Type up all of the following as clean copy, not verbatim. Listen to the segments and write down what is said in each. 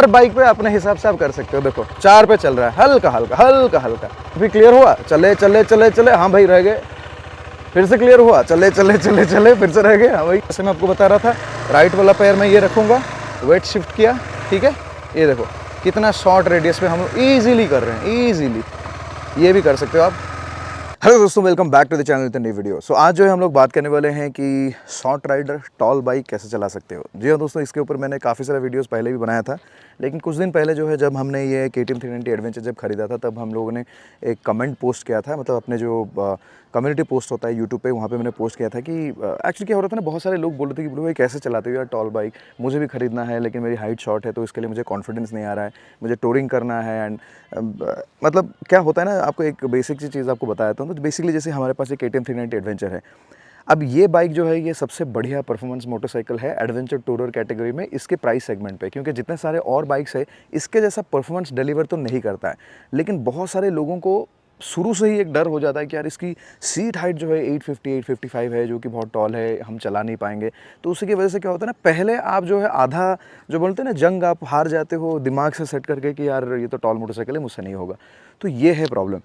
हर bike पे अपने हिसाब से आप कर सकते हो। देखो 4 पे चल रहा है, हल्का हल्का हल्का हल्का, अभी क्लियर हुआ, चले चले चले चले, हाँ भाई रह गए, फिर से क्लियर हुआ, चले चले चले चले, फिर से रह गए, हाँ भाई। जैसे मैं आपको बता रहा था, राइट वाला पैर मैं ये रखूँगा, वेट शिफ्ट किया, ठीक है। ये देखो कितना शॉर्ट रेडियस पे हम लोग ईजिली कर रहे हैं, ईजिली। ये भी कर सकते हो आप। हेलो दोस्तों, welcome back to the channel with new video. So आज जो है हम लोग बात करने वाले हैं कि शॉर्ट राइडर टॉल बाइक कैसे चला सकते हो। जी हाँ दोस्तों, इसके ऊपर मैंने काफ़ी सारे वीडियोस पहले भी बनाया था, लेकिन कुछ दिन पहले जो है जब हमने ये KTM 390 एडवेंचर जब खरीदा था, तब हम लोगों ने एक कमेंट पोस्ट किया था, मतलब अपने जो कम्युनिटी पोस्ट होता है यूट्यूब पे, वहाँ पे मैंने पोस्ट किया था कि एक्चुअली क्या हो रहा था ना, बहुत सारे लोग बोल रहे थे कि ब्रो भाई कैसे चलाते हो यार टॉल बाइक, मुझे भी खरीदना है लेकिन मेरी हाइट शॉर्ट है, तो इसके लिए मुझे कॉन्फिडेंस नहीं आ रहा है, मुझे टूरिंग करना है। एंड मतलब क्या होता है ना, आपको एक बेसिक सी चीज़ आपको बताया था। तो बेसिकली जैसे हमारे पास एक KTM 390 एडवेंचर है। अब ये बाइक जो है ये सबसे बढ़िया परफॉर्मेंस मोटरसाइकिल है एडवेंचर टूरर कैटेगरी में, इसके प्राइस सेगमेंट पे, क्योंकि जितने सारे और बाइक्स है इसके जैसा परफॉर्मेंस डिलीवर तो नहीं करता है। लेकिन बहुत सारे लोगों को शुरू से ही एक डर हो जाता है कि यार इसकी सीट हाइट जो है 850 855 है, जो कि बहुत टॉल है, हम चला नहीं पाएंगे। तो उसी की वजह से क्या होता है ना, पहले आप जो है आधा जो बोलते हैं ना जंग, आप हार जाते हो दिमाग से सेट करके कि यार ये तो टॉल मोटरसाइकिल है, मुझसे नहीं होगा। तो ये है प्रॉब्लम।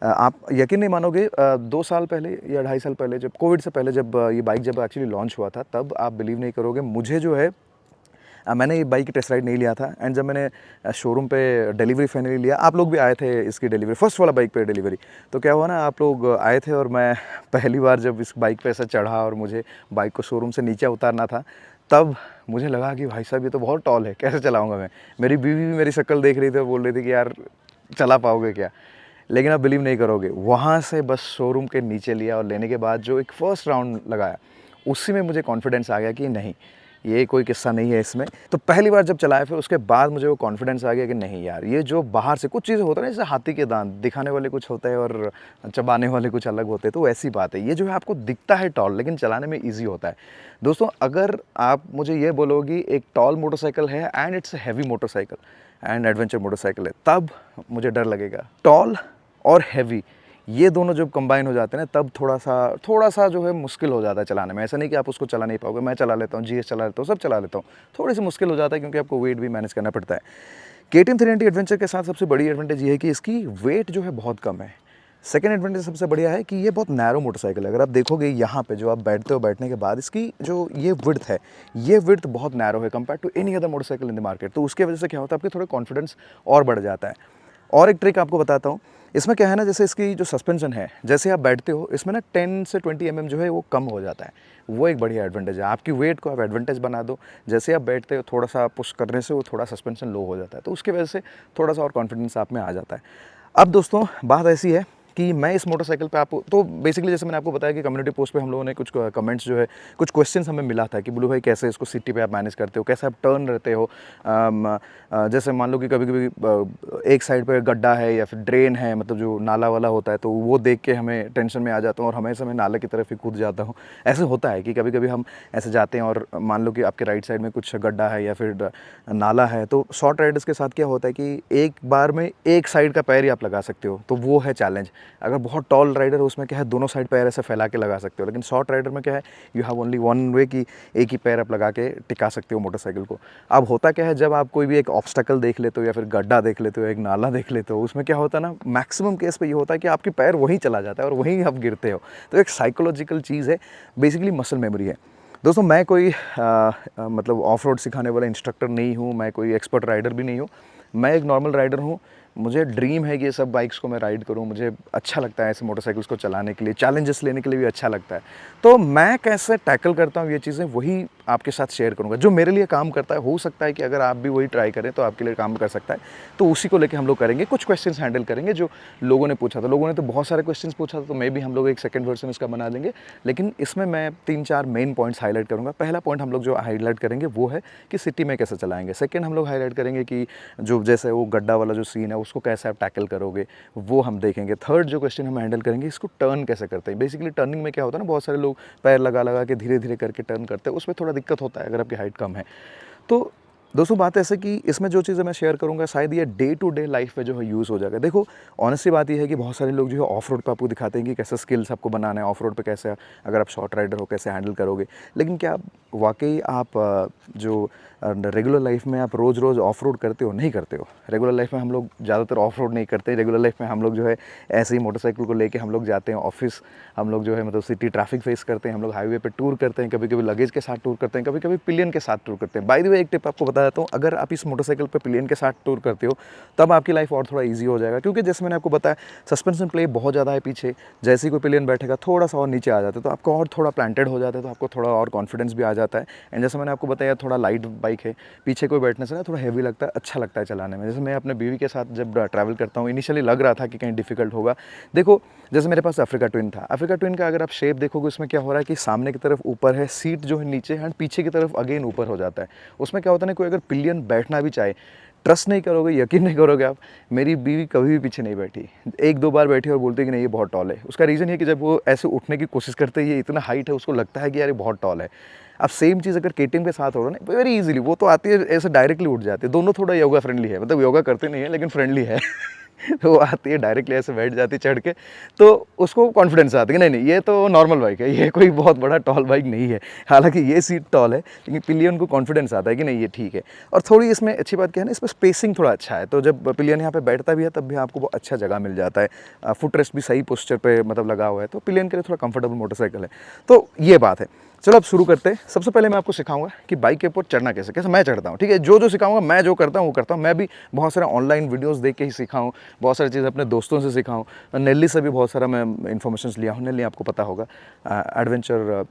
आप यकीन नहीं मानोगे, 2 साल पहले या 2.5 साल पहले, जब कोविड से पहले, जब ये बाइक जब एक्चुअली लॉन्च हुआ था, तब आप बिलीव नहीं करोगे, मुझे जो है मैंने ये बाइक की टेस्ट राइड नहीं लिया था। एंड जब मैंने शोरूम पे डिलीवरी फाइनली लिया, आप लोग भी आए थे इसकी डिलीवरी, फर्स्ट वाला बाइक पे डिलीवरी, तो क्या हुआ ना, आप लोग आए थे और मैं पहली बार जब इस बाइक पे ऐसा चढ़ा और मुझे बाइक को शोरूम से नीचे उतारना था, तब मुझे लगा कि भाई साहब ये तो बहुत टॉल है, कैसे चलाऊँगा मैं। मेरी बीवी भी मेरी शक्ल देख रही थी और बोल रही थी कि यार चला पाओगे क्या। लेकिन आप बिलीव नहीं करोगे, वहाँ से बस शोरूम के नीचे लिया और लेने के बाद जो एक फ़र्स्ट राउंड लगाया, उसी में मुझे कॉन्फिडेंस आ गया कि नहीं, ये कोई किस्सा नहीं है इसमें। तो पहली बार जब चलाया, फिर उसके बाद मुझे वो कॉन्फिडेंस आ गया कि नहीं यार, ये जो बाहर से कुछ चीज़ें होता है ना, जैसे हाथी के दांत दिखाने वाले कुछ होते हैं और चबाने वाले कुछ अलग होते हैं, तो ऐसी बात है। ये जो है आपको दिखता है टॉल, लेकिन चलाने में ईजी होता है। दोस्तों, अगर आप मुझे ये बोलोगी एक टॉल मोटरसाइकिल है and it's heavy motorcycle and adventure motorcycle है, तब मुझे डर लगेगा। टॉल और हैवी, ये दोनों जब कंबाइन हो जाते हैं ना, तब थोड़ा सा जो है मुश्किल हो जाता है चलाने में। ऐसा नहीं कि आप उसको चला नहीं पाओगे, मैं चला लेता हूँ, GS चला लेता हूँ, सब चला लेता हूँ। थोड़ी सी मुश्किल हो जाता है क्योंकि आपको वेट भी मैनेज करना पड़ता है। KTM 390 एडवेंचर के साथ सबसे बड़ी एडवांटेज ये है कि इसकी वेट जो है बहुत कम है। सेकेंड एडवांटेज सबसे बढ़िया है कि ये बहुत नैरो मोटरसाइकिल है। अगर आप देखोगे यहाँ पे जो आप बैठते हो, बैठने के बाद इसकी जो ये विड्थ है, ये विड्थ बहुत नैरो है compare to any other motorcycle in the market. तो उसकी वजह से क्या होता है, आपके थोड़ा कॉन्फिडेंस और बढ़ जाता है। और एक ट्रिक आपको बताता हूँ, इसमें क्या है ना, जैसे इसकी जो सस्पेंशन है, जैसे आप बैठते हो इसमें ना 10 से 20 mm जो है वो कम हो जाता है। वो एक बढ़िया एडवांटेज है। आपकी वेट को आप एडवांटेज बना दो, जैसे आप बैठते हो थोड़ा सा पुश करने से वो थोड़ा सस्पेंशन लो हो जाता है, तो उसकी वजह से थोड़ा सा और कॉन्फिडेंस आप में आ जाता है। अब दोस्तों, बात ऐसी है कि मैं इस मोटरसाइकिल पे आपको, तो बेसिकली जैसे मैंने आपको बताया कि कम्युनिटी पोस्ट पे हम लोगों ने कुछ कमेंट्स जो है, कुछ क्वेश्चंस हमें मिला था कि बोलो भाई कैसे इसको सिटी पे आप मैनेज करते हो, कैसे आप टर्न रहते हो। जैसे मान लो कि कभी कभी एक साइड पे गड्ढा है या फिर ड्रेन है, मतलब जो नाला वाला होता है, तो वो देख के हमें टेंशन में आ जाता हूँ और हमेशा मैं नाले की तरफ ही कूद जाता हूँ। ऐसे होता है कि कभी कभी हम ऐसे जाते हैं और मान लो कि आपके राइट साइड में कुछ गड्ढा है या फिर नाला है, तो शॉर्ट राइडर्स के साथ क्या होता है कि एक बार में एक साइड का पैर ही आप लगा सकते हो, तो वो है चैलेंज। अगर बहुत टॉल राइडर है उसमें क्या है, दोनों साइड पैर ऐसे फैला के लगा सकते हो, लेकिन शॉर्ट राइडर में क्या है, you have only one way कि एक ही पैर आप लगा के टिका सकते हो मोटरसाइकिल को। अब होता क्या है, जब आप कोई भी एक ऑब्स्टकल देख लेते हो या फिर गड्ढा देख लेते हो, एक नाला देख लेते हो, उसमें क्या होता है ना, मैक्सिमम केस पे ये होता है कि आपकी पैर वहीं चला जाता है और वहीं आप गिरते हो। तो एक साइकोलॉजिकल चीज़ है, बेसिकली मसल मेमोरी है। दोस्तों, मैं कोई मतलब ऑफ रोड सिखाने वाला इंस्ट्रक्टर नहीं हूँ, मैं कोई एक्सपर्ट राइडर भी नहीं हूँ, मैं एक नॉर्मल राइडर हूँ। मुझे ड्रीम है कि ये सब बाइक्स को मैं राइड करूँ, मुझे अच्छा लगता है ऐसे मोटरसाइकिल्स को चलाने के लिए, चैलेंजेस लेने के लिए भी अच्छा लगता है। तो मैं कैसे टैकल करता हूँ ये चीज़ें, वही आपके साथ शेयर करूँगा जो मेरे लिए काम करता है। हो सकता है कि अगर आप भी वही ट्राई करें तो आपके लिए काम कर सकता है, तो उसी को लेकर हम लोग करेंगे। कुछ क्वेश्चंस हैंडल करेंगे जो लोगों ने पूछा था। लोगों ने तो बहुत सारे क्वेश्चंस पूछा था, तो मे भी हम लोग एक सेकंड वर्जन इसका बना देंगे, लेकिन इसमें मैं 3-4 मेन पॉइंट्स हाईलाइट करूँगा। पहला पॉइंट हम लोग जो हाईलाइट करेंगे वो है कि सिटी में कैसे चलाएंगे। सेकेंड हम लोग हाईलाइट करेंगे कि जो जैसे वो गड्ढा वाला जो सीन है उसको कैसे आप टैकल करोगे, वो हम देखेंगे। थर्ड जो क्वेश्चन हम हैंडल करेंगे, इसको टर्न कैसे करते हैं। बेसिकली टर्निंग में क्या होता है ना, बहुत सारे लोग पैर लगा लगा के धीरे धीरे करके टर्न करते हैं, उसमें थोड़ा दिक्कत होता है अगर आपकी हाइट कम है। तो दोस्तों बात ऐसे कि इसमें जो चीज़ें मैं शेयर करूँगा शायद ये डे टू डे लाइफ में जो है यूज़ हो जाएगा। देखो ऑनेस्टली बात ये है कि बहुत सारे लोग जो है ऑफ रोड पे आपको दिखाते हैं कि कैसे स्किल्स आपको बनाना है, ऑफ रोड पे कैसे अगर आप शॉर्ट राइडर हो कैसे हैंडल करोगे। लेकिन क्या वाकई आप जो रेगुलर लाइफ में आप रोज़ रोज़ ऑफ रोड करते हो? नहीं करते हो। रेगुलर लाइफ में हम लोग ज़्यादातर ऑफ रोड नहीं करते। रेगुलर लाइफ में हम लोग जो है ऐसे ही मोटरसाइकिल को लेके हम लोग जाते हैं ऑफिस, हम लोग जो है मतलब सिटी ट्रैफिक फेस करते हैं, हम लोग हाईवे पे टूर करते हैं, कभी कभी लगेज के साथ टूर करते हैं, कभी कभी पिलियन के साथ टूर करते हैं। बाय द वे एक टिप आपको बता देता हूँ, अगर आप इस मोटरसाइकिल पे पिलियन के साथ टूर करते हो तब आपकी लाइफ और थोड़ा ईजी हो जाएगा, क्योंकि जैसे मैंने आपको बताया सस्पेंशन प्ले बहुत ज़्यादा है पीछे। जैसे ही कोई पिलियन बैठेगा थोड़ा सा और नीचे आ जाता है तो आपको और थोड़ा प्लांटेड हो जाता है, तो आपको थोड़ा और कॉन्फिडेंस भी आ जाता है। एंड जैसे मैंने आपको बताया थोड़ा लाइट बाइक है, पीछे कोई बैठने से ना थोड़ा हैवी लगता है, अच्छा लगता है चलाने में। जैसे मैं अपने बीवी के साथ जब ट्रैवल करता हूँ, इनिशियली लग रहा था कि कहीं डिफिकल्ट होगा। देखो जैसे मेरे पास अफ्रीका ट्विन था, अफ्रीका ट्विन का अगर आप शेप देखोगे उसमें क्या हो रहा है कि सामने की तरफ ऊपर है, सीट जो है नीचे है, एंड पीछे की तरफ अगेन ऊपर हो जाता है। उसमें क्या होता है ना, कोई अगर पिलियन बैठना भी चाहे, ट्रस्ट नहीं करोगे, यकीन नहीं करोगे आप, मेरी बीवी कभी भी पीछे नहीं बैठी। एक दो बार बैठी और बोलती है कि नहीं ये बहुत टॉल है। उसका रीज़न ये कि जब वो ऐसे उठने की कोशिश करते हैं, ये इतना हाइट है, उसको लगता है कि यार ये बहुत टॉल है। अब सेम चीज़ अगर केटीएम के साथ होगा ना, वेरी इजीली वो तो आती है ऐसे डायरेक्टली उठ जाती है। दोनों थोड़ा योगा फ्रेंडली है, मतलब योगा करते नहीं है लेकिन फ्रेंडली है तो वो आती है डायरेक्टली ऐसे बैठ जाती है चढ़ के, तो उसको कॉन्फिडेंस आता है कि नहीं नहीं ये तो नॉर्मल बाइक है, ये कोई बहुत बड़ा टॉल बाइक नहीं है। हालांकि ये सीट टॉल है लेकिन पिलियन को कॉन्फिडेंस आता है कि नहीं ये ठीक है। और थोड़ी इसमें अच्छी बात क्या है ना, इसमें स्पेसिंग थोड़ा अच्छा है, तो जब पिलियन यहाँ पे बैठता भी है तब भी आपको वो अच्छा जगह मिल जाता है। फुट रेस्ट भी सही पोस्चर पे मतलब लगा हुआ है, तो पिलियन के लिए थोड़ा कंफर्टेबल मोटरसाइकिल है। तो ये बात है। चलो अब शुरू करते हैं। सबसे पहले मैं आपको सिखाऊंगा कि बाइक के ऊपर चढ़ना कैसे कैसे मैं चढ़ता हूँ, ठीक है। जो सिखाऊंगा, मैं जो करता हूँ वो करता हूँ। मैं भी बहुत सारे ऑनलाइन वीडियोस देख के ही सीखा हूँ, बहुत सारी चीज़ें अपने दोस्तों से सीखा हूँ, नेल्ली से भी बहुत सारा मैं इन्फॉर्मेशन लिया हूँ। नेल्ली आपको पता होगा एडवेंचर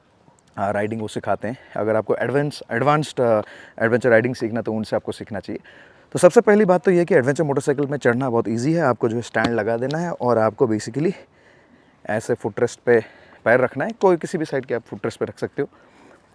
राइडिंग वो सिखाते हैं। अगर आपको एडवांस्ड एडवेंचर राइडिंग सीखना तो उनसे आपको सीखना चाहिए। तो सबसे पहली बात तो ये है कि एडवेंचर मोटरसाइकिल में चढ़ना बहुत ईजी है। आपको जो है स्टैंड लगा देना है और आपको बेसिकली ऐसे फुटरेस्ट पे पैर रखना है। कोई किसी भी साइड के आप फुटरेस्ट पे रख सकते हो,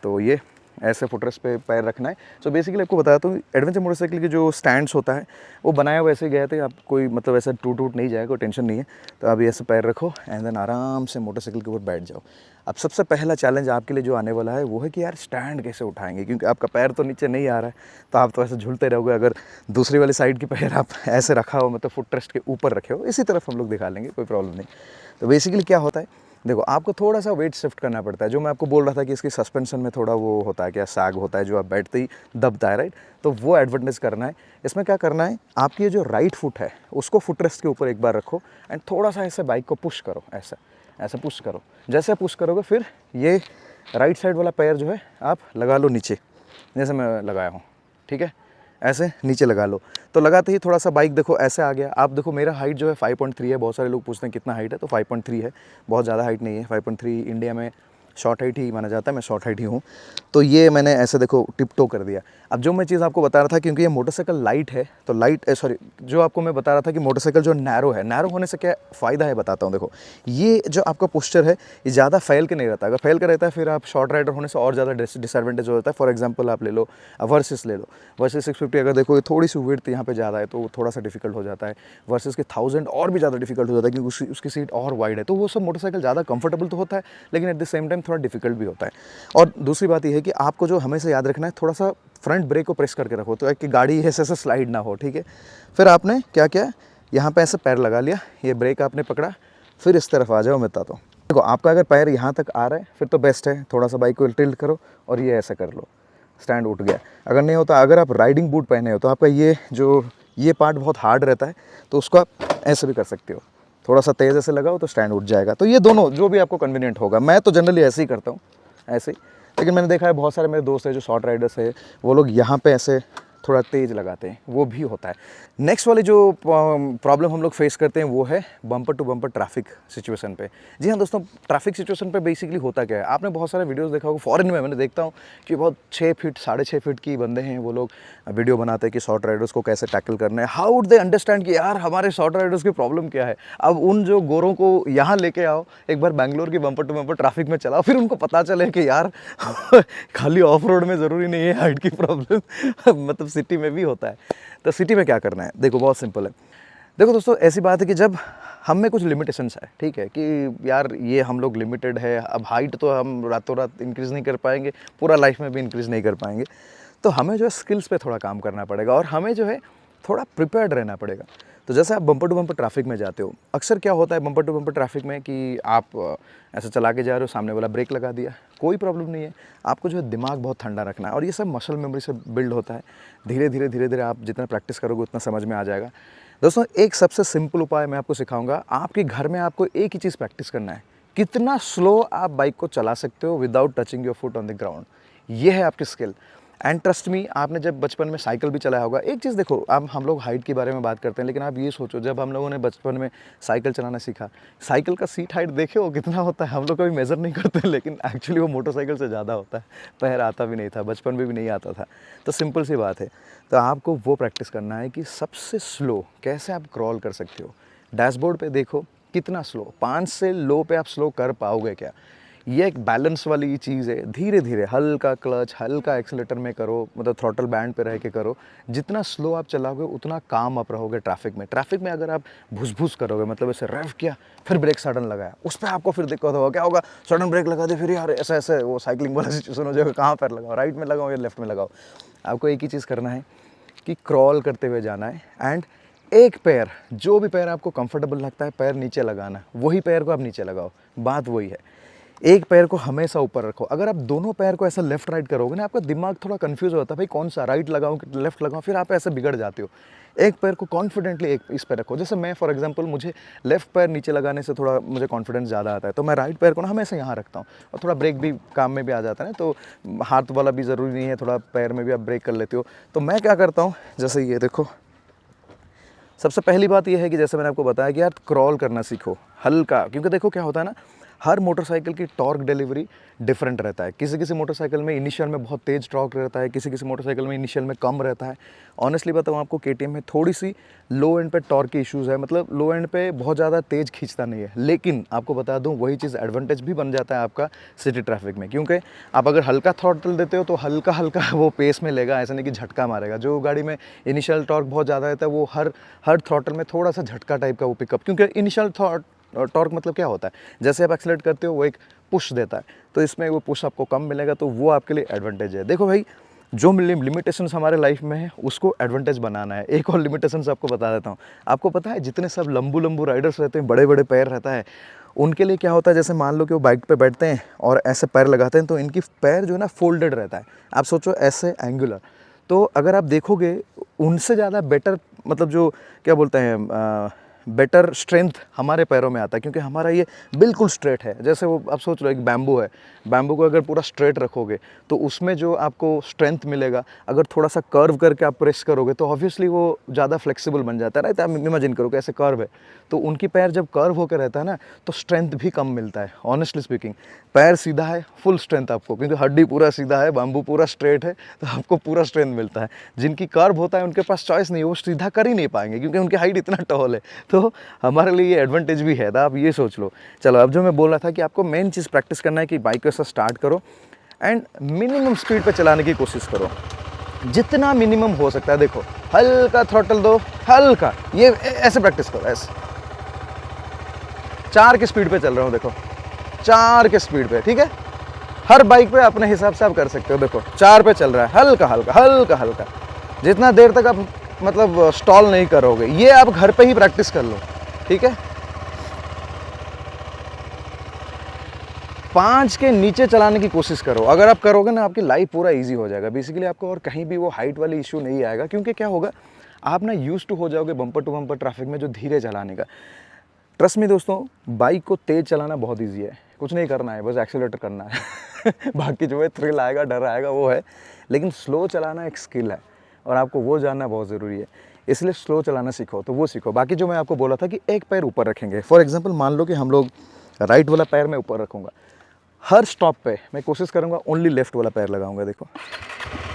तो ये ऐसे फुटरेस्ट पे पैर रखना है। सो बेसिकली आपको बताता हूँ एडवेंचर मोटरसाइकिल के जो स्टैंड्स होता है वो बनाया वैसे गए थे, आप कोई मतलब ऐसा टूट नहीं जाएगा, कोई टेंशन नहीं है। तो आप ऐसे पैर रखो एंड देन आराम से मोटरसाइकिल के ऊपर बैठ जाओ। अब सबसे पहला चैलेंज आपके लिए जो आने वाला है वो है कि यार स्टैंड कैसे उठाएंगे, क्योंकि आपका पैर तो नीचे नहीं आ रहा है, तो आप तो ऐसे झूलते रहोगे। अगर दूसरी वाली साइड की पैर आप ऐसे रखा हो, मतलब फुट रेस्ट के ऊपर रखे हो, इसी तरफ हम लोग दिखा लेंगे, कोई प्रॉब्लम नहीं। तो बेसिकली क्या होता है, देखो आपको थोड़ा सा वेट शिफ्ट करना पड़ता है। जो मैं आपको बोल रहा था कि इसकी सस्पेंशन में थोड़ा वो होता है, क्या सैग होता है, जो आप बैठते ही दबता है, राइट। तो वो एडवांटेज करना है। इसमें क्या करना है, आपकी जो राइट फुट है उसको फुटरेस्ट के ऊपर एक बार रखो एंड थोड़ा सा ऐसे बाइक को पुश करो, ऐसा ऐसा पुश करो। जैसे पुश करोगे फिर ये राइट साइड वाला पैर जो है आप लगा लो नीचे, जैसे मैं लगाया हूँ, ठीक है। ऐसे नीचे लगा लो, तो लगाते ही थोड़ा सा बाइक देखो ऐसे आ गया। आप देखो मेरा हाइट जो है 5.3 है। बहुत सारे लोग पूछते हैं कितना हाइट है, तो 5.3 है, बहुत ज़्यादा हाइट नहीं है। 5.3 इंडिया में शॉर्ट हाइट ही माना जाता है, मैं शॉर्ट हाइट ही हूँ। तो ये मैंने ऐसे देखो टिप टो कर दिया। अब जो मैं चीज़ आपको बता रहा था, क्योंकि ये मोटरसाइकिल लाइट है, तो जो आपको मैं बता रहा था कि मोटरसाइकिल जो नैरो है, नैरो होने से क्या फ़ायदा है बताता हूँ। देखो ये जो आपका पोस्चर है ये ज़्यादा फैल के नहीं रहता। अगर फैल के रहता है फिर आप शॉर्ट राइडर होने से और ज़्यादा डिसएडवांटेज हो जाता है। फॉर एग्जाम्पल आप ले लो वर्सेस ले लो, वर्सेस 650 अगर देखो थोड़ी सी विड्थ यहाँ पे ज़्यादा है तो थोड़ा सा डिफिकल्ट हो जाता है। वर्सेस के 1000 और भी ज़्यादा डिफिकल्ट हो जाता है, क्योंकि उसकी सीट और वाइड है। तो वो सब मोटरसाइकिल ज़्यादा कंफर्टेबल तो होता है, लेकिन एट द सेम टाइम थोड़ा डिफिकल्ट भी होता है। और दूसरी बात यह है कि आपको जो हमेशा याद रखना है, थोड़ा सा फ्रंट ब्रेक को प्रेस करके रखो, तो कि गाड़ी ऐसे स्लाइड ना हो, ठीक है। फिर आपने क्या किया, यहाँ पे ऐसे पैर लगा लिया, ये ब्रेक आपने पकड़ा, फिर इस तरफ आ जाओ। मैं बताता हूँ, देखो आपका अगर पैर यहाँ तक आ रहा है फिर तो बेस्ट है, थोड़ा सा बाइक को टिल्ट करो और ये ऐसा कर लो, स्टैंड उठ गया। अगर नहीं होता, अगर आप राइडिंग बूट पहने हो तो आपका ये पार्ट बहुत हार्ड रहता है, तो उसको आप ऐसे भी कर सकते हो, थोड़ा सा तेज़ ऐसे लगाओ तो स्टैंड उठ जाएगा। तो ये दोनों जो भी आपको कन्वीनियंट होगा। मैं तो जनरली ऐसे ही करता हूँ, ऐसे ही। लेकिन मैंने देखा है बहुत सारे मेरे दोस्त हैं जो शॉर्ट राइडर्स है, वो लोग यहाँ पे ऐसे थोड़ा तेज़ लगाते हैं, वो भी होता है। नेक्स्ट वाली जो प्रॉब्लम हम लोग फेस करते हैं वो है bumper to bumper traffic situation पे। जी हाँ दोस्तों, ट्रैफिक सिचुएशन पे बेसिकली होता क्या है, आपने बहुत सारे वीडियोस देखा होगा। फॉरेन में मैंने देखता हूँ कि बहुत 6 फीट 6.5 फीट की बंदे हैं, वो लोग वीडियो बनाते हैं कि शॉर्ट राइडर्स को कैसे टैकल करना है। हाउ वुड दे अंडरस्टैंड कि यार हमारे शॉर्ट राइडर्स की प्रॉब्लम क्या है। अब उन जो गोरों को यहाँ लेके आओ, एक बार बैंगलोर की बम्पर टू बम्पर ट्रैफिक में चलाओ, फिर उनको पता चले कि यार खाली ऑफ रोड में ज़रूरी नहीं है हाइट की प्रॉब्लम मतलब सिटी में भी होता है। तो सिटी में क्या करना है, देखो बहुत सिंपल है। देखो दोस्तों, ऐसी बात है कि जब हम में कुछ लिमिटेशंस है, ठीक है, कि यार ये हम लोग लिमिटेड है। अब हाइट तो हम रातों रात इंक्रीज़ नहीं कर पाएंगे, पूरा लाइफ में भी इंक्रीज़ नहीं कर पाएंगे। तो हमें जो है स्किल्स पे थोड़ा काम करना पड़ेगा और हमें जो है थोड़ा प्रिपेयर्ड रहना पड़ेगा। तो जैसे आप बम्पर टू बम्पर ट्रैफिक में जाते हो, अक्सर क्या होता है बम्पर टू बम्पर ट्रैफिक में कि आप ऐसे चला के जा रहे हो, सामने वाला ब्रेक लगा दिया, कोई प्रॉब्लम नहीं है। आपको जो है दिमाग बहुत ठंडा रखना है और ये सब मसल मेमोरी से बिल्ड होता है। धीरे धीरे आप जितना प्रैक्टिस करोगे उतना समझ में आ जाएगा। दोस्तों, एक सबसे सिंपल उपाय मैं आपको सिखाऊंगा। आपके घर में आपको एक ही चीज़ प्रैक्टिस करना है, कितना स्लो आप बाइक को चला सकते हो without touching your foot on the ground. ये है आपकी स्किल। एंड ट्रस्ट मी, आपने जब बचपन में साइकिल भी चलाया होगा, एक चीज़ देखो, अब हम लोग हाइट के बारे में बात करते हैं, लेकिन आप ये सोचो जब हम लोगों ने बचपन में साइकिल चलाना सीखा, साइकिल का सीट हाइट देखे हो कितना होता है? हम लोग कभी मेज़र नहीं करते, लेकिन एक्चुअली वो मोटरसाइकिल से ज़्यादा होता है। पैर आता भी नहीं था, बचपन में भी नहीं आता था। तो सिंपल सी बात है, तो आपको वो प्रैक्टिस करना है कि सबसे स्लो कैसे आप क्रॉल कर सकते हो। डैशबोर्ड पे देखो कितना स्लो, 5 से लो पे आप स्लो कर पाओगे क्या? ये एक बैलेंस वाली चीज़ है। धीरे धीरे हल्का क्लच, हल्का एक्सीलेटर में करो, मतलब थ्रॉटल बैंड पे रह के करो। जितना स्लो आप चलाओगे उतना काम आप रहोगे ट्रैफिक में। ट्रैफिक में अगर आप भुस-भुस करोगे, मतलब ऐसे रेव किया फिर ब्रेक सडन लगाया, उस पर आपको फिर दिक्कत होगा। क्या होगा? सडन ब्रेक लगा दे, फिर यार ऐसे ऐसे वो साइकिलिंग वाला सिचुएशन हो जाएगा, कहाँ पैर लगाओ, राइट में लगाओ या लेफ्ट में लगाओ। आपको एक ही चीज़ करना है कि क्रॉल करते हुए जाना है एंड एक पैर, जो भी पैर आपको कंफर्टेबल लगता है पैर नीचे लगाना, वही पैर को आप नीचे लगाओ। बात वही है, एक पैर को हमेशा ऊपर रखो। अगर आप दोनों पैर को ऐसा लेफ्ट राइट करोगे ना, आपका दिमाग थोड़ा कंफ्यूज होता है, भाई कौन सा राइट लगाऊं कि लेफ्ट लगाऊं, फिर आप ऐसे बिगड़ जाते हो। एक पैर को कॉन्फिडेंटली एक इस पे रखो। जैसे मैं फॉर एग्जांपल, मुझे लेफ्ट पैर नीचे लगाने से थोड़ा मुझे कॉन्फिडेंस ज़्यादा आता है, तो मैं राइट पैर को ना हमेशा यहाँ रखता हूँ। और थोड़ा ब्रेक भी काम में भी आ जाता है ना, तो हाथ वाला भी ज़रूरी नहीं है, थोड़ा पैर में भी आप ब्रेक कर लेते हो। तो मैं क्या करता हूँ, जैसे ये देखो, सबसे पहली बात यह है कि जैसे मैंने आपको बताया कि यार क्रॉल करना सीखो हल्का, क्योंकि देखो क्या होता है ना, हर मोटरसाइकिल की टॉर्क डिलीवरी डिफरेंट रहता है। किसी किसी मोटरसाइकिल में इनिशियल में बहुत तेज़ टॉर्क रहता है, किसी किसी मोटरसाइकिल में इनिशियल में कम रहता है। ऑनेस्टली बताऊँ आपको, केटीएम में थोड़ी सी लो एंड पे टॉर्क के इश्यूज़ है, मतलब लो एंड पे बहुत ज़्यादा तेज़ खींचता नहीं है। लेकिन आपको बता दूँ, वही चीज़ एडवांटेज भी बन जाता है आपका सिटी ट्रैफिक में, क्योंकि आप अगर हल्का थ्रॉटल देते हो तो हल्का हल्का वो पेस में लेगा, ऐसा नहीं कि झटका मारेगा। जो गाड़ी में इनिशियल टॉर्क बहुत ज़्यादा रहता है, वो हर थ्रॉटल में थोड़ा सा झटका टाइप का वो पिकअप, क्योंकि इनिशियल टॉर्क मतलब क्या होता है, जैसे आप एक्सेलरेट करते हो वो एक पुश देता है, तो इसमें वो पुश आपको कम मिलेगा, तो वो आपके लिए एडवांटेज है। देखो भाई, जो लिमिटेशंस हमारे लाइफ में है उसको एडवांटेज बनाना है। एक और लिमिटेशंस आपको बता देता हूँ। आपको पता है जितने सब लंबू राइडर्स रहते हैं, बड़े बड़े पैर रहता है, उनके लिए क्या होता है, जैसे मान लो कि वो बाइक पे बैठते हैं और ऐसे पैर लगाते हैं, तो इनकी पैर जो है ना फोल्डेड रहता है। आप सोचो ऐसे एंगुलर, तो अगर आप देखोगे उनसे ज़्यादा बेटर, मतलब जो क्या बोलते हैं, बेटर स्ट्रेंथ हमारे पैरों में आता है, क्योंकि हमारा ये बिल्कुल स्ट्रेट है। जैसे वो आप सोच लो एक बैम्बू है, बैम्बू को अगर पूरा स्ट्रेट रखोगे तो उसमें जो आपको स्ट्रेंथ मिलेगा, अगर थोड़ा सा कर्व करके आप प्रेस करोगे तो ऑब्वियसली वो ज़्यादा फ्लेक्सिबल बन जाता है। राइट, आप इमेजिन करो कि ऐसे कर्व है, तो उनकी पैर जब कर्व होकर रहता है ना, तो स्ट्रेंथ भी कम मिलता है। ऑनेस्टली स्पीकिंग, पैर सीधा है, फुल स्ट्रेंथ आपको, क्योंकि हड्डी पूरा सीधा है, बैम्बू पूरा स्ट्रेट है, तो आपको पूरा स्ट्रेंथ मिलता है। जिनकी कर्व होता है उनके पास चॉइस नहीं, वो सीधा कर ही नहीं पाएंगे, क्योंकि उनकी हाइट इतना टॉल है। तो हमारे लिए ये एडवांटेज भी है, तो आप ये सोच लो। चलो, अब जो मैं बोल रहा था कि आपको मेन चीज़ प्रैक्टिस करना है कि बाइक को ऐसा स्टार्ट करो एंड मिनिमम स्पीड पे चलाने की कोशिश करो, जितना मिनिमम हो सकता है। देखो, हल्का थ्रॉटल दो, हल्का, ये ऐसे प्रैक्टिस करो, ऐसे 4 की स्पीड पे चल रहा हूँ, देखो 4 के स्पीड पे, ठीक है। हर बाइक पे अपने हिसाब से आप कर सकते हो। देखो 4 पे चल रहा है, हल्का हल्का हल्का हल्का, जितना देर तक आप मतलब स्टॉल नहीं करोगे। ये आप घर पे ही प्रैक्टिस कर लो, ठीक है। 5 के नीचे चलाने की कोशिश करो। अगर आप करोगे ना, आपकी लाइफ पूरा इजी हो जाएगा बेसिकली। आपको और कहीं भी वो हाइट वाली इशू नहीं आएगा, क्योंकि क्या होगा, आप ना यूज्ड टू हो जाओगे बम्पर टू बम्पर ट्रैफिक में जो धीरे चलाने का। ट्रस्ट मी दोस्तों, बाइक को तेज़ चलाना बहुत ईजी है, कुछ नहीं करना है, बस एक्सीलरेटर करना है बाकी जो है थ्रिल आएगा, डर आएगा, वो है। लेकिन स्लो चलाना एक स्किल है और आपको वो जानना बहुत ज़रूरी है, इसलिए स्लो चलाना सीखो, तो वो सीखो। बाकी जो मैं आपको बोला था कि एक पैर ऊपर रखेंगे, फॉर एग्जांपल मान लो कि हम लोग राइट वाला पैर मैं ऊपर रखूँगा, हर स्टॉप पे मैं कोशिश करूँगा ओनली लेफ्ट वाला पैर लगाऊंगा। देखो,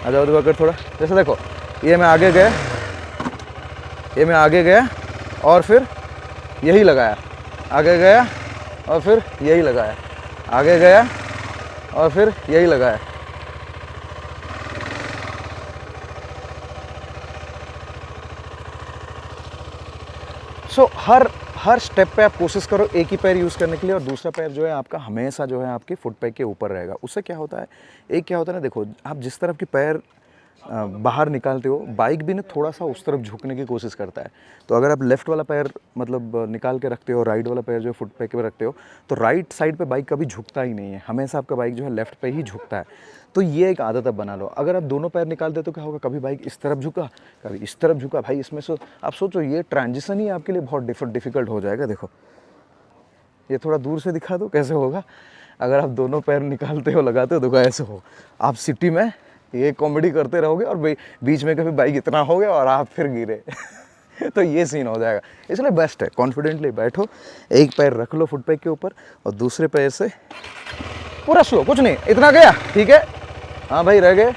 आ जाओ अगर थोड़ा, जैसे देखो, ये मैं आगे गया, ये मैं आगे गया और फिर यही लगाया, आगे गया और फिर यही लगाया, आगे गया और फिर यही लगाया। सो हर स्टेप पे आप कोशिश करो एक ही पैर यूज़ करने के लिए, और दूसरा पैर जो है आपका हमेशा जो है आपके फुट पैक के ऊपर रहेगा। उससे क्या होता है, एक क्या होता है ना, देखो आप जिस तरफ की पैर बाहर निकालते हो, बाइक भी ना थोड़ा सा उस तरफ झुकने की कोशिश करता है। तो अगर आप लेफ़्ट वाला पैर मतलब निकाल के रखते हो, राइट वाला पैर जो फुट पैक पे रखते हो, तो राइट साइड पे बाइक कभी झुकता ही नहीं है, हमेशा आपका बाइक जो है लेफ़्ट पे ही झुकता है। तो ये एक आदत आप बना लो। अगर आप दोनों पैर निकालते तो क्या होगा, कभी बाइक इस तरफ झुका, कभी इस तरफ झुका, भाई इसमें से आप सोचो ये ट्रांजिशन ही आपके लिए बहुत डिफ़िकल्ट हो जाएगा। देखो ये थोड़ा दूर से दिखा दो कैसे होगा। अगर आप दोनों पैर निकालते हो, लगाते हो, देखो ऐसे हो, आप सिटी में ये कॉमेडी करते रहोगे और बीच में कभी बाइक इतना हो गया और आप फिर गिरे तो ये सीन हो जाएगा। इसलिए बेस्ट है कॉन्फिडेंटली बैठो, एक पैर रख लो फुट पैक के ऊपर और दूसरे पैर से पूरा स्लो, कुछ नहीं, इतना गया ठीक है, हाँ भाई रह गए,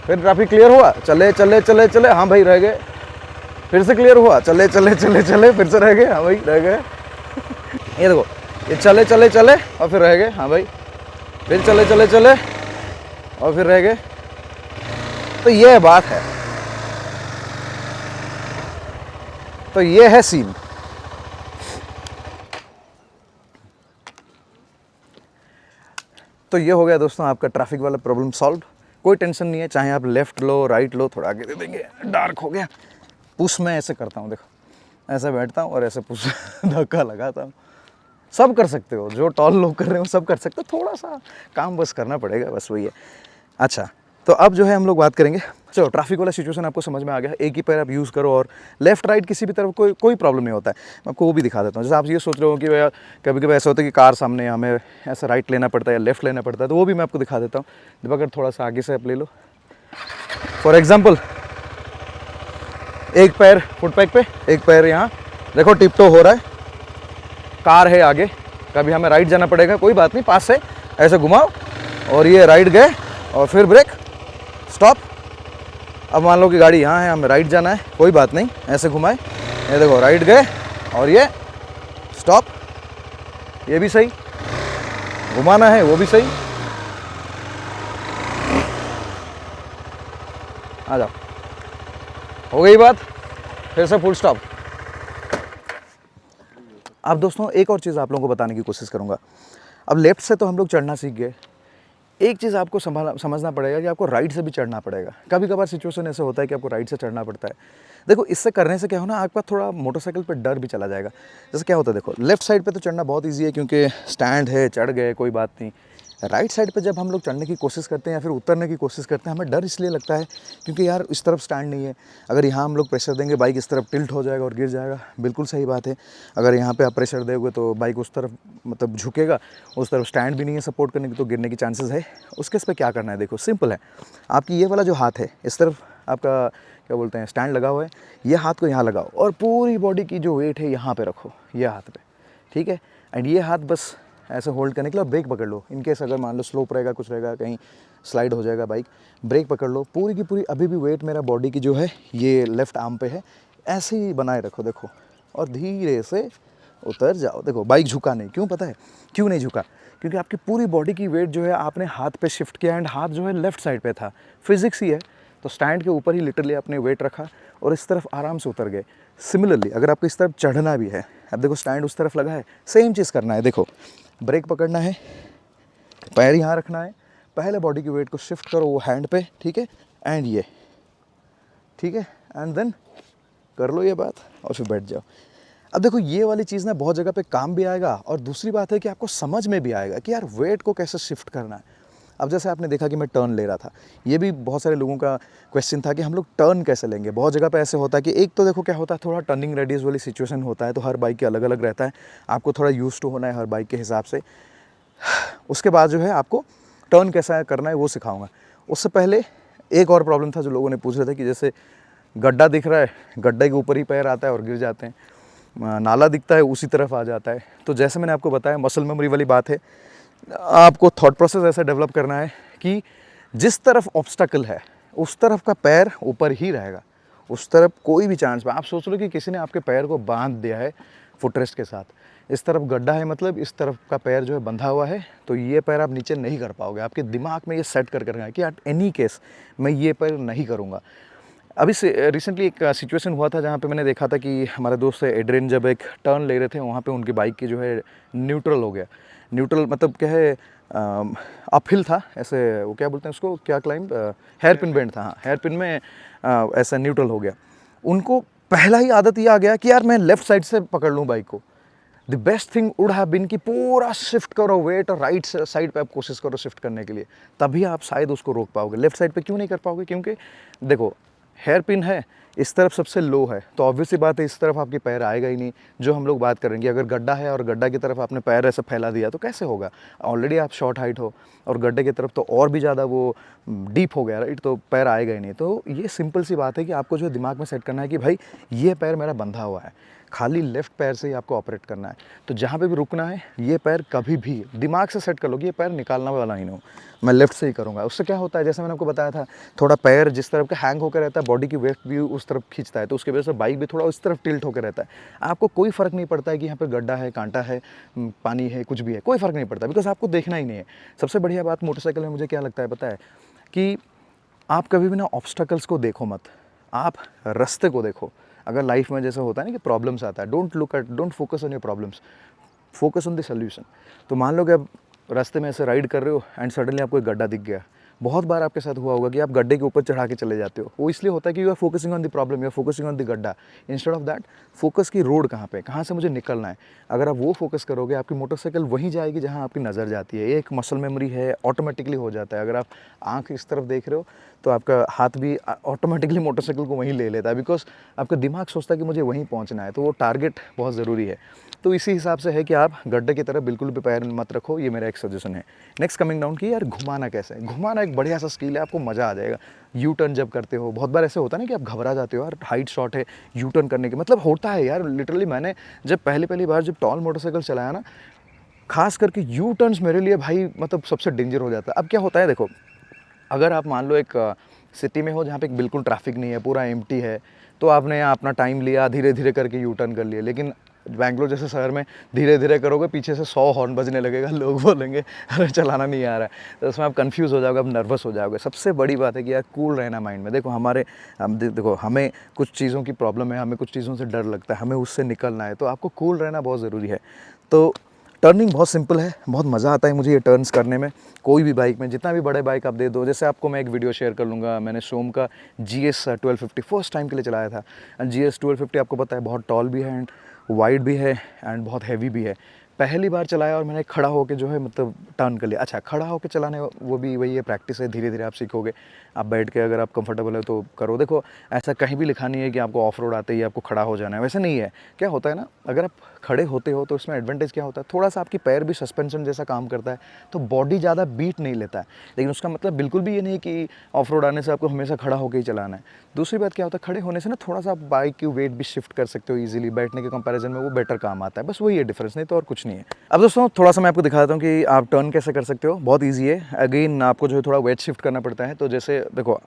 फिर ट्रैफिक क्लियर हुआ, चले चले चले चले, हाँ भाई रह गए, फिर से क्लियर हुआ, चले चले चले चले, फिर से रह गए, हाँ भाई रह गए ये देखो, ये चले चले चले और फिर रह गए, हाँ भाई, फिर चले चले चले और फिर रह गए। तो ये बात है, तो ये है सीन। तो ये हो गया दोस्तों आपका ट्रैफिक वाला प्रॉब्लम सॉल्व। कोई टेंशन नहीं है, चाहे आप लेफ्ट लो राइट लो, थोड़ा आगे दे देंगे, डार्क हो गया। पुश मैं ऐसे करता हूँ, देखो ऐसे बैठता हूँ और ऐसे पुश धक्का लगाता हूँ। सब कर सकते हो, जो टॉल लोग कर रहे हो सब कर सकते हो, थोड़ा सा काम बस करना पड़ेगा, बस वही है। अच्छा, तो अब जो है हम लोग बात करेंगे, चलो ट्रैफिक वाला सिचुएशन आपको समझ में आ गया, एक ही पैर आप यूज़ करो और लेफ्ट राइट किसी भी तरफ कोई प्रॉब्लम नहीं होता है। मैं आपको वो भी दिखा देता हूँ। जैसे आप ये सोच रहे हो कि भैया कभी कभी ऐसा होता है कि कार सामने, हमें ऐसा राइट लेना पड़ता है या लेफ्ट लेना पड़ता है, तो वो भी मैं आपको दिखा देता हूँ। जब अगर थोड़ा सा आगे से आप ले लो, फॉर एग्जाम्पल एक पैर फुट पैक पे, एक पैर यहाँ, देखो टिप टो हो रहा है, कार है आगे, कभी हमें राइट जाना पड़ेगा, कोई बात नहीं, पास से ऐसे घुमाओ और ये राइट गए और फिर ब्रेक, स्टॉप। अब मान लो कि गाड़ी यहाँ है, हमें राइट जाना है, कोई बात नहीं, ऐसे घुमाए, ये देखो राइट गए और ये स्टॉप, ये भी सही, घुमाना है वो भी सही, आ जाओ, हो गई बात, फिर से फुल स्टॉप। अब दोस्तों एक और चीज़ आप लोगों को बताने की कोशिश करूँगा। अब लेफ़्ट से तो हम लोग चढ़ना सीख गए, एक चीज़ आपको समझना पड़ेगा कि आपको राइट से भी चढ़ना पड़ेगा। कभी कभार सिचुएशन ऐसे होता है कि आपको राइट से चढ़ना पड़ता है। देखो इससे करने से क्या होना, आपका थोड़ा मोटरसाइकिल पे डर भी चला जाएगा। जैसे क्या होता है, देखो लेफ्ट साइड पे तो चढ़ना बहुत इजी है क्योंकि स्टैंड है, चढ़ गए, कोई बात नहीं। राइट साइड पे जब हम लोग चढ़ने की कोशिश करते हैं या फिर उतरने की कोशिश करते हैं, हमें डर इसलिए लगता है क्योंकि यार इस तरफ स्टैंड नहीं है, अगर यहाँ हम लोग प्रेशर देंगे बाइक इस तरफ टिल्ट हो जाएगा और गिर जाएगा। बिल्कुल सही बात है, अगर यहाँ पे आप प्रेशर दोगे तो बाइक उस तरफ मतलब झुकेगा, उस तरफ स्टैंड भी नहीं है सपोर्ट करने की, तो गिरने की चांसेस है। उसके इस पर क्या करना है, देखो सिंपल है, आपकी ये वाला जो हाथ है, इस तरफ आपका क्या बोलते हैं स्टैंड लगा हुआ है, ये हाथ को यहाँ लगाओ और पूरी बॉडी की जो वेट है यहाँ पे रखो, ये हाथ पे, ठीक है। एंड ये हाथ बस ऐसे होल्ड करने के लिए ब्रेक पकड़ लो, इनकेस अगर मान लो स्लोप रहेगा, कुछ रहेगा, कहीं स्लाइड हो जाएगा बाइक, ब्रेक पकड़ लो, पूरी की पूरी अभी भी वेट मेरा बॉडी की जो है ये लेफ़्ट आर्म पे है, ऐसे ही बनाए रखो, देखो, और धीरे से उतर जाओ। देखो बाइक झुका नहीं, क्यों पता है क्यों नहीं झुका, क्योंकि आपकी पूरी बॉडी की वेट जो है आपने हाथ पे शिफ्ट किया एंड हाथ जो है लेफ़्ट साइड पे था, फिजिक्स ही है। तो स्टैंड के ऊपर ही लिटरली आपने वेट रखा और इस तरफ आराम से उतर गए। सिमिलरली अगर आपको इस तरफ चढ़ना भी है, अब देखो स्टैंड उस तरफ लगा है, सेम चीज़ करना है। देखो ब्रेक पकड़ना है, पैर यहाँ रखना है, पहले बॉडी की वेट को शिफ्ट करो वो हैंड पे, ठीक है, एंड ये, ठीक है, एंड देन कर लो ये बात और फिर बैठ जाओ। अब देखो ये वाली चीज़ ना बहुत जगह पे काम भी आएगा और दूसरी बात है कि आपको समझ में भी आएगा कि यार वेट को कैसे शिफ्ट करना है। अब जैसे आपने देखा कि मैं टर्न ले रहा था, ये भी बहुत सारे लोगों का क्वेश्चन था कि हम लोग टर्न कैसे लेंगे। बहुत जगह पे ऐसे होता है कि एक तो देखो क्या होता है, थोड़ा टर्निंग रेडियस वाली सिचुएशन होता है, तो हर बाइक के अलग अलग रहता है, आपको थोड़ा यूज टू होना है हर बाइक के हिसाब से। उसके बाद जो है आपको टर्न कैसा करना है वो सिखाऊंगा। उससे पहले एक और प्रॉब्लम था जो लोगों ने पूछ रहे थे कि जैसे गड्ढा दिख रहा है, गड्ढे के ऊपर ही पैर आता है और गिर जाते हैं, नाला दिखता है उसी तरफ आ जाता है। तो जैसे मैंने आपको बताया मसल मेमोरी वाली बात है, आपको थॉट प्रोसेस ऐसा डेवलप करना है कि जिस तरफ ऑब्स्टकल है उस तरफ का पैर ऊपर ही रहेगा, उस तरफ कोई भी चांस में आप सोच लो कि किसी ने आपके पैर को बांध दिया है फुटरेस्ट के साथ, इस तरफ गड्ढा है मतलब इस तरफ का पैर जो है बंधा हुआ है, तो ये पैर आप नीचे नहीं कर पाओगे। आपके दिमाग में ये सेट कर रखना है कि एट एनी केस मैं ये पैर नहीं करूँगा। अभी से रिसेंटली एक सिचुएशन हुआ था जहाँ पे मैंने देखा था कि हमारे दोस्त एड्रिन जब एक टर्न ले रहे थे, वहाँ पे उनकी बाइक की जो है न्यूट्रल हो गया। न्यूट्रल मतलब क्या है, अपहिल था ऐसे, वो क्या बोलते हैं उसको, क्या क्लाइंब, हेयर पिन बेंड था, हाँ हेयर पिन में ऐसा न्यूट्रल हो गया। उनको पहला ही आदत ये आ गया कि यार मैं लेफ्ट साइड से पकड़ लूँ बाइक को। The best thing would have been कि पूरा शिफ्ट करो वेट और राइट साइड पे आप कोशिश करो शिफ्ट करने के लिए, तभी आप शायद उसको रोक पाओगे। लेफ्ट साइड पे क्यों नहीं कर पाओगे? क्योंकि देखो हेयर पिन है, इस तरफ सबसे लो है, तो ऑब्वियस सी बात है इस तरफ आपकी पैर आएगा ही नहीं। जो हम लोग बात करेंगे, अगर गड्ढा है और गड्ढा की तरफ आपने पैर ऐसे फैला दिया तो कैसे होगा? ऑलरेडी आप शॉर्ट हाइट हो और गड्ढे की तरफ तो और भी ज़्यादा वो डीप हो गया, राइट? तो पैर आएगा ही नहीं। तो ये सिंपल सी बात है कि आपको जो दिमाग में सेट करना है कि भाई ये पैर मेरा बंधा हुआ है, खाली लेफ्ट पैर से ही आपको ऑपरेट करना है। तो जहाँ पे भी रुकना है, ये पैर कभी भी दिमाग से सेट कर लो कि ये पैर निकालना वाला ही नहीं हो, मैं लेफ्ट से ही करूँगा। उससे क्या होता है, जैसे मैंने आपको बताया था, थोड़ा पैर जिस तरफ का हैंग होकर रहता है, बॉडी की वेट भी उस तरफ खींचता है, तो उसकी वजह से बाइक भी थोड़ा उस तरफ टिल्ट होकर रहता है। आपको कोई फ़र्क नहीं पड़ता है कि यहाँ पर गड्ढा है, कांटा है, पानी है, कुछ भी है, कोई फ़र्क नहीं पड़ता, बिकॉज आपको देखना ही नहीं है। सबसे बढ़िया बात मोटरसाइकिल में मुझे क्या लगता है पता है, कि आप कभी भी ना ऑब्स्टकल्स को देखो मत, आप रास्ते को देखो। अगर लाइफ में जैसे होता है ना कि प्रॉब्लम्स आता है, don't focus on your problems, focus on the solution. तो मान लो कि आप रास्ते में ऐसे राइड कर रहे हो एंड सडनली आपको एक गड्ढा दिख गया। बहुत बार आपके साथ हुआ होगा कि आप गड्ढे के ऊपर चढ़ा के चले जाते हो। वो इसलिए होता है कि you are focusing on the problem, you are focusing on the गड्ढा, इंस्टेड ऑफ दैट फोकस की रोड कहाँ पे, कहाँ से मुझे निकलना है। अगर आप वो फोकस करोगे, आपकी मोटरसाइकिल वहीं जाएगी जहाँ आपकी नज़र जाती है। ये एक मसल मेमोरी है, ऑटोमेटिकली हो जाता है। अगर आप आँख इस तरफ देख रहे हो तो आपका हाथ भी ऑटोमेटिकली मोटरसाइकिल को वहीं ले लेता है, बिकॉज आपका दिमाग सोचता है कि मुझे वहीं पहुँचना है। तो वो टारगेट बहुत ज़रूरी है। तो इसी हिसाब से है कि आप गड्ढे की तरफ बिल्कुल भी पैर मत रखो, ये मेरा एक सजेशन है। नेक्स्ट कमिंग डाउन की यार घुमाना कैसे है। घुमाना एक बढ़िया सा स्किल है, आपको मज़ा आ जाएगा। यू टर्न जब करते हो, बहुत बार ऐसे होता है ना कि आप घबरा जाते हो, यार हाइट शॉट है, यू टर्न करने के मतलब होता है यार। लिटरली मैंने जब पहली बार जब टॉल मोटरसाइकिल चलाया ना, खास करके यू टर्न्स मेरे लिए भाई मतलब सबसे डेंजर हो जाता है। अब क्या होता है देखो, अगर आप मान लो एक सिटी में हो जहाँ पे बिल्कुल ट्रैफिक नहीं है, पूरा एम्प्टी है, तो आपने यहाँ अपना टाइम लिया, धीरे धीरे करके यू टर्न कर लिया। लेकिन बैंगलोर जैसे शहर में धीरे धीरे करोगे, पीछे से 100 हॉर्न बजने लगेगा, लोग बोलेंगे अरे चलाना नहीं आ रहा है, तो उसमें आप कंफ्यूज हो जाओगे, आप नर्वस हो जाओगे। सबसे बड़ी बात है कि यार कूल रहना माइंड में। देखो देखो हमें कुछ चीज़ों की प्रॉब्लम है, हमें कुछ चीज़ों से डर लगता है, हमें उससे निकलना है, तो आपको कूल रहना बहुत ज़रूरी है। तो टर्निंग बहुत सिंपल है, बहुत मज़ा आता है मुझे ये टर्न्स करने में। कोई भी बाइक में, जितना भी बड़े बाइक आप दे दो, जैसे आपको मैं एक वीडियो शेयर कर लूँगा, मैंने सोम का GS 1250 फर्स्ट टाइम के लिए चलाया था। एंड GS 1250 आपको पता है बहुत टॉल भी है एंड वाइड भी है एंड बहुत हैवी भी है। पहली बार चलाया और मैंने खड़ा होकर जो है मतलब टर्न कर लिया। अच्छा, खड़ा होकर चलाने वो भी वही है, प्रैक्टिस है, धीरे धीरे आप सीखोगे। आप बैठ के अगर आप कंफर्टेबल है तो करो। देखो ऐसा कहीं भी लिखा नहीं है कि आपको ऑफ रोड आते ही आपको खड़ा हो जाना है, वैसे नहीं है। क्या होता है ना, अगर आप खड़े होते हो तो इसमें एडवांटेज क्या होता है, थोड़ा सा आपकी पैर भी सस्पेंशन जैसा काम करता है, तो बॉडी ज़्यादा बीट नहीं लेता है। लेकिन उसका मतलब बिल्कुल भी ये नहीं कि ऑफ रोड आने से आपको हमेशा खड़ा होकर ही चलाना है। दूसरी बात क्या होता है, खड़े होने से ना थोड़ा सा आप बाइक की वेट भी शिफ्ट कर सकते हो ईजिली, बैठने के कंपैरिजन में वो बेटर काम आता है। बस वही है डिफरेंस, नहीं तो और कुछ नहीं है। अब दोस्तों थोड़ा सा मैं आपको दिखाता हूँ कि आप टर्न कैसे कर सकते हो। बहुत ईजी है। अगेन आपको जो है थोड़ा वेट शिफ्ट करना पड़ता है। तो जैसे देखो,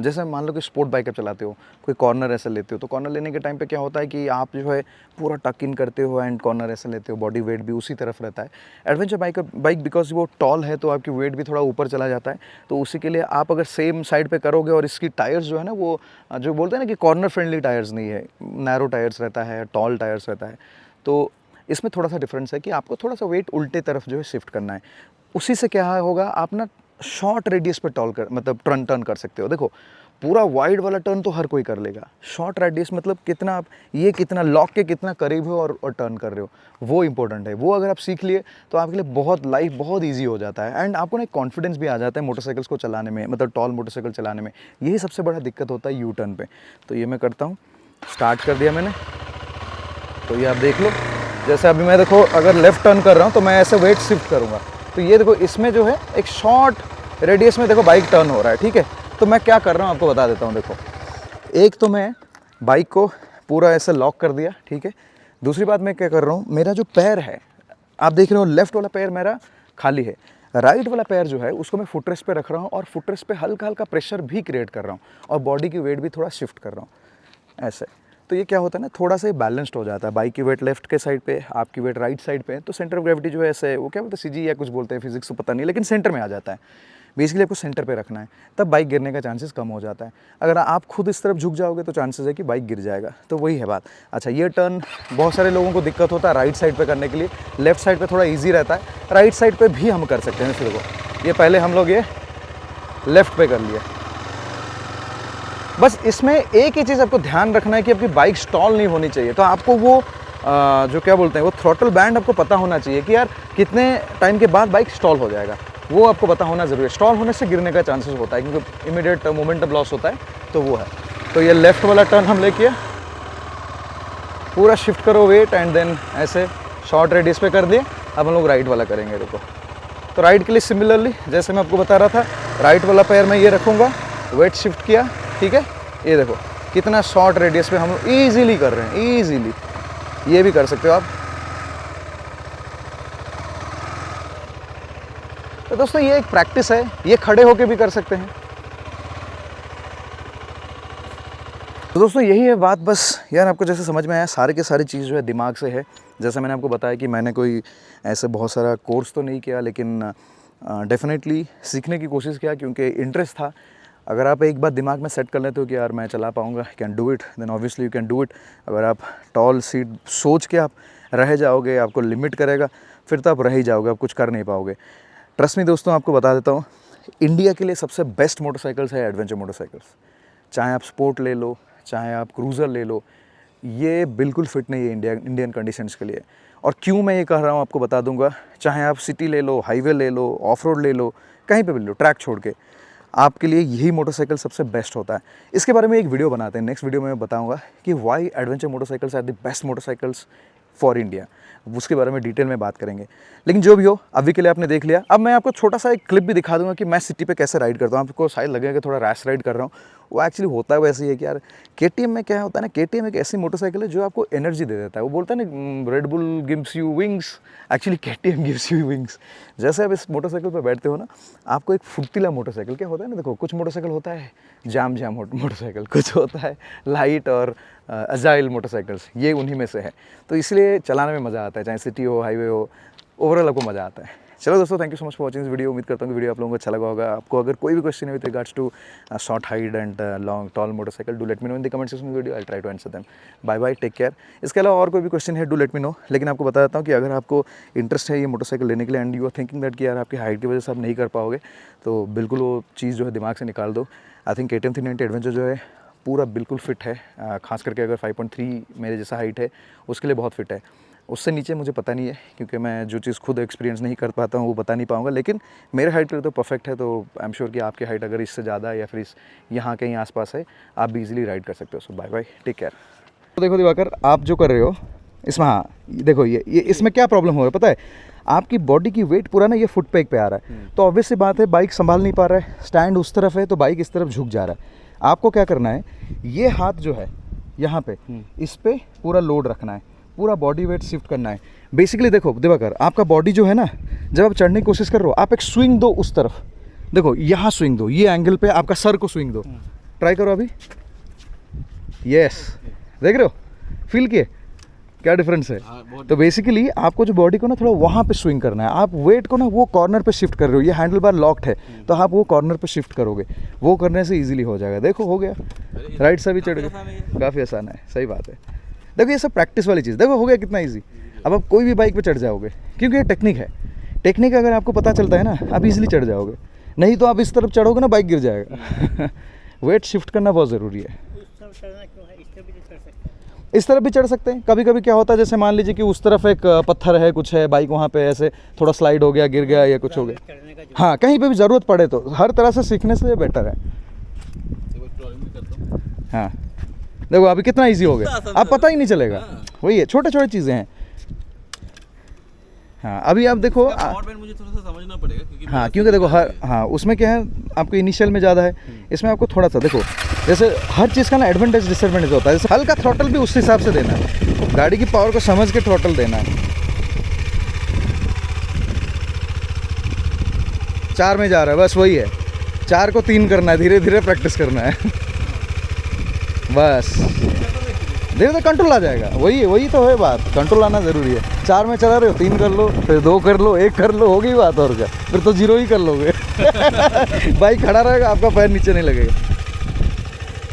जैसे मान लो कि स्पोर्ट बाइक आप चलाते हो, कोई कॉर्नर ऐसे लेते हो, तो कॉर्नर लेने के टाइम पे क्या होता है कि आप जो है पूरा टक इन करते हो एंड कॉर्नर ऐसे लेते हो, बॉडी वेट भी उसी तरफ रहता है। एडवेंचर बाइक बिकॉज वो टॉल है तो आपकी वेट भी थोड़ा ऊपर चला जाता है, तो उसी के लिए आप अगर सेम साइड पे करोगे और इसकी टायर्स जो है ना, वो जो बोलते हैं ना कि कॉर्नर फ्रेंडली टायर्स नहीं है, नैरो टायर्स रहता है, टॉल टायर्स रहता है, तो इसमें थोड़ा सा डिफरेंस है कि आपको थोड़ा सा वेट उल्टे तरफ जो है शिफ्ट करना है। उसी से क्या होगा, आप ना शॉर्ट रेडियस पे मतलब टर्न कर सकते हो। देखो पूरा वाइड वाला टर्न तो हर कोई कर लेगा, शॉर्ट रेडियस मतलब कितना आप ये कितना लॉक के कितना करीब हो और टर्न कर रहे हो, वो इंपॉर्टेंट है। वो अगर आप सीख लिए तो आपके लिए लाइफ बहुत ईजी हो जाता है एंड आपको ना एक कॉन्फिडेंस भी आ जाता है मोटरसाइकिल्स को चलाने में, मतलब टॉल मोटरसाइकिल चलाने में। यही सबसे बड़ा दिक्कत होता है यू टर्न पे। तो ये मैं करता हूँ, स्टार्ट कर दिया मैंने, तो ये आप देख लो। जैसे अभी मैं देखो अगर लेफ़्ट टर्न कर रहा हूँ तो मैं ऐसे वेट शिफ्ट करूँगा, तो ये देखो इसमें जो है एक शॉर्ट रेडियस में देखो बाइक टर्न हो रहा है, ठीक है। तो मैं क्या कर रहा हूँ आपको बता देता हूँ। देखो एक तो मैं बाइक को पूरा ऐसे लॉक कर दिया, ठीक है। दूसरी बात मैं क्या कर रहा हूँ, मेरा जो पैर है आप देख रहे हो, लेफ्ट वाला पैर मेरा खाली है, राइट वाला पैर जो है उसको मैं फुटरेस्ट पे रख रहा हूँ और फुटरेस्ट पे हल्का हल्का प्रेशर भी क्रिएट कर रहा हूँ और बॉडी की वेट भी थोड़ा शिफ्ट कर रहा हूँ ऐसे। तो ये क्या होता है ना, थोड़ा सा बैलेंस्ड हो जाता है। बाइक की वेट लेफ्ट के साइड पे, आपकी वेट राइट साइड पे, तो सेंटर ऑफ ग्रेविटी जो है ऐसे, वो क्या बोलते हैं CG या कुछ बोलते हैं, फिजिक्स तो पता नहीं, लेकिन सेंटर में आ जाता है। बेसिकली आपको सेंटर पे रखना है, तब बाइक गिरने का चांसेस कम हो जाता है। अगर आप खुद इस तरफ झुक जाओगे तो चांसेस है कि बाइक गिर जाएगा। तो वही है बात। अच्छा, ये टर्न बहुत सारे लोगों को दिक्कत होता है राइट साइड पे करने के लिए, लेफ्ट साइड पे थोड़ा ईजी रहता है, राइट साइड पे भी हम कर सकते हैं। इस देखो, ये पहले हम लोग ये लेफ्ट पे कर लिए। बस इसमें एक ही चीज़ आपको ध्यान रखना है कि आपकी बाइक स्टॉल नहीं होनी चाहिए। तो आपको वो जो क्या बोलते हैं, वो थ्रॉटल बैंड आपको पता होना चाहिए कि यार कितने टाइम के बाद बाइक स्टॉल हो जाएगा, वो आपको पता होना ज़रूरी है। स्टॉल होने से गिरने का चांसेस होता है क्योंकि इमीडिएट मोमेंटम लॉस होता है, तो वो है। तो ये लेफ्ट वाला टर्न हम लेके पूरा शिफ्ट करो वेट एंड देन ऐसे शॉर्ट रेडियस पे कर दिए। अब हम लोग राइट वाला करेंगे। रुको, तो राइट के लिए सिमिलरली जैसे मैं आपको बता रहा था, राइट वाला पैर मैं ये रखूँगा, वेट शिफ्ट किया, ठीक है। ये देखो कितना शॉर्ट रेडियस पे हम लोग ईजीली कर रहे हैं, ईजीली। ये भी कर सकते हो आप। तो दोस्तों ये एक प्रैक्टिस है, ये खड़े होके भी कर सकते हैं। तो दोस्तों यही है बात। बस यार आपको जैसे समझ में आया, सारे के सारी चीज़ जो है दिमाग से है। जैसे मैंने आपको बताया कि मैंने कोई ऐसे बहुत सारा कोर्स तो नहीं किया, लेकिन डेफिनेटली सीखने की कोशिश किया क्योंकि इंटरेस्ट था। अगर आप एक बार दिमाग में सेट कर लेते हो कि यार मैं चला पाऊँगा, can do it, then obviously you can do it. अगर आप टॉल सीट सोच के आप रह जाओगे, आपको लिमिट करेगा, फिर तो आप रह ही जाओगे, आप कुछ कर नहीं पाओगे। ट्रस्ट मी दोस्तों, आपको बता देता हूँ, इंडिया के लिए सबसे बेस्ट मोटरसाइकिल्स है एडवेंचर मोटरसाइकिल्स। चाहे आप स्पोर्ट ले लो, चाहे आप क्रूज़र ले लो, ये बिल्कुल फिट नहीं है इंडियन कंडीशंस के लिए। और क्यों मैं ये कह रहा हूँ आपको बता दूंगा। चाहे आप सिटी ले लो, हाईवे ले लो, ऑफ रोड ले लो, कहीं पे भी ले लो, ट्रैक छोड़ के, आपके लिए यही मोटरसाइकिल सबसे बेस्ट होता है। इसके बारे में एक वीडियो बनाते हैं, नेक्स्ट वीडियो में मैं बताऊंगा कि why adventure motorcycles are the best motorcycles for India. उसके बारे में डिटेल में बात करेंगे। लेकिन जो भी हो, अभी के लिए आपने देख लिया। अब मैं आपको छोटा सा एक क्लिप भी दिखा दूंगा कि मैं सिटी पे कैसे राइड करता हूँ। आपको शायद लगेगा कि थोड़ा रैश राइड कर रहा हूँ, वो एक्चुअली होता है वैसे ही है कि यार KTM में क्या होता है ना, KTM एक ऐसी मोटरसाइकिल है जो आपको एनर्जी दे देता है। वो बोलता है ना, red bull gives you wings, actually KTM gives you wings. जैसे आप इस मोटरसाइकिल पर बैठते हो ना, आपको एक फुर्तीला मोटरसाइकिल क्या होता है ना, देखो कुछ मोटरसाइकिल होता है जाम मोटरसाइकिल, कुछ होता है लाइट और अजाइल मोटरसाइकिल्स, ये उन्हीं में से है। तो इसलिए चलाने में मज़ा आता है, चाहे सिटी हो, हाईवे हो, ओवरऑल आपको मज़ा आता है। चलो दोस्तों, thank you so much for watching this video. उम्मीद करता हूँ कि वीडियो आप लोगों को अच्छा लगा होगा। आपको अगर कोई भी क्वेश्चन है with regards to short height and long tall motorcycle, do let me know in the comment section video, I try to answer them. Bye bye, take care. इसके अलावा और कोई भी क्वेश्चन है, डू लेट मी नो। लेकिन आपको बता देता हूँ कि अगर आपको इंटरेस्ट है ये मोटरसाइकिल लेने के लिए and you are thinking that कि यार आपकी हाइट की वजह से आप नहीं कर पाओगे, तो बिल्कुल वो चीज़ जो है दिमाग से निकाल दो। आई थिंक KTM 390 एडवेंचर जो है पूरा बिल्कुल फिट है, खास करके अगर 5.3 मेरे जैसा हाइट है उसके लिए बहुत फिट है। उससे नीचे मुझे पता नहीं है क्योंकि मैं जो चीज़ खुद एक्सपीरियंस नहीं कर पाता हूँ वो बता नहीं पाऊँगा, लेकिन मेरे हाइट के लिए तो परफेक्ट है। तो आई एम श्योर कि आपकी हाइट अगर इससे ज़्यादा या फिर इस यहाँ कहीं आसपास है, आप भी इजीली राइड कर सकते हो। सो बाय बाय, टेक केयर। तो देखो दिवाकर, आप जो कर रहे हो इसमें, हाँ देखो ये इसमें क्या प्रॉब्लम हो रहा है पता है, आपकी बॉडी की वेट पूरा ना ये फुट पैक पे आ रहा है। तो ऑब्वियस सी बात है, बाइक संभाल नहीं पा रहा है, स्टैंड उस तरफ है तो बाइक इस तरफ झुक जा रहा है। आपको क्या करना है, ये हाथ जो है यहाँ पे, इस पे पूरा लोड रखना है, पूरा बॉडी वेट शिफ्ट करना है। बेसिकली देखो दिवाकर, आपका बॉडी जो है ना, जब आप चढ़ने की कोशिश कर रहे हो, आप एक स्विंग दो उस तरफ, देखो यहाँ स्विंग दो, ये एंगल पे आपका सर को स्विंग दो, ट्राई करो अभी। यस, देख रहे हो, फील किए क्या डिफरेंस है। तो बेसिकली आपको जो बॉडी को ना थोड़ा वहाँ पे स्विंग करना है, आप वेट को ना वो कॉर्नर पे शिफ्ट कर रहे हो, ये हैंडल बार लॉक्ड है तो आप वो कॉर्नर पे शिफ्ट करोगे, वो करने से इजीली हो जाएगा। देखो हो गया, राइट से भी चढ़ गए, काफ़ी आसान है, सही बात है। देखो ये सब प्रैक्टिस वाली चीज़, देखो हो गया कितना ईजी। अब आप कोई भी बाइक पे चढ़ जाओगे क्योंकि ये टेक्निक है। टेक्निक अगर आपको पता चलता है ना, आप इजीली चढ़ जाओगे, नहीं तो आप इस तरफ चढ़ोगे ना बाइक गिर जाएगा। वेट शिफ्ट करना बहुत ज़रूरी है। इस तरफ भी चढ़ सकते हैं। कभी कभी क्या होता है, जैसे मान लीजिए कि उस तरफ एक पत्थर है, कुछ है, बाइक वहाँ पे ऐसे थोड़ा स्लाइड हो गया, गिर गया या कुछ हो गया, हाँ कहीं पे भी ज़रूरत पड़े तो हर तरह से सीखने से बेटर है। हाँ देखो अभी कितना इजी हो गया, अब पता ही नहीं चलेगा। वही है, छोटे छोटे चीज़ें हैं। हाँ अभी आप देखो, मुझे थोड़ा सा समझना पड़ेगा क्योंकि हाँ, क्योंकि देखो हर, हाँ उसमें क्या है, आपको इनिशियल में ज़्यादा है, इसमें आपको थोड़ा सा देखो, जैसे हर चीज़ का ना एडवांटेज डिसएडवांटेज होता है। जैसे हल्का थ्रॉटल भी उस हिसाब से देना है, गाड़ी की पावर को समझ के थ्रॉटल देना है। 4 में जा रहा है, बस वही है, 4 को 3 करना है, धीरे धीरे प्रैक्टिस करना है। बस धीरे धीरे कंट्रोल आ जाएगा, वही तो है बात, कंट्रोल आना ज़रूरी है। 4 में चला रहे हो, 3 कर लो, फिर 2 कर लो, 1 कर लो, हो गई बात, और क्या, फिर तो 0 ही कर लोगे। बाइक खड़ा रहेगा, आपका पैर नीचे नहीं लगेगा।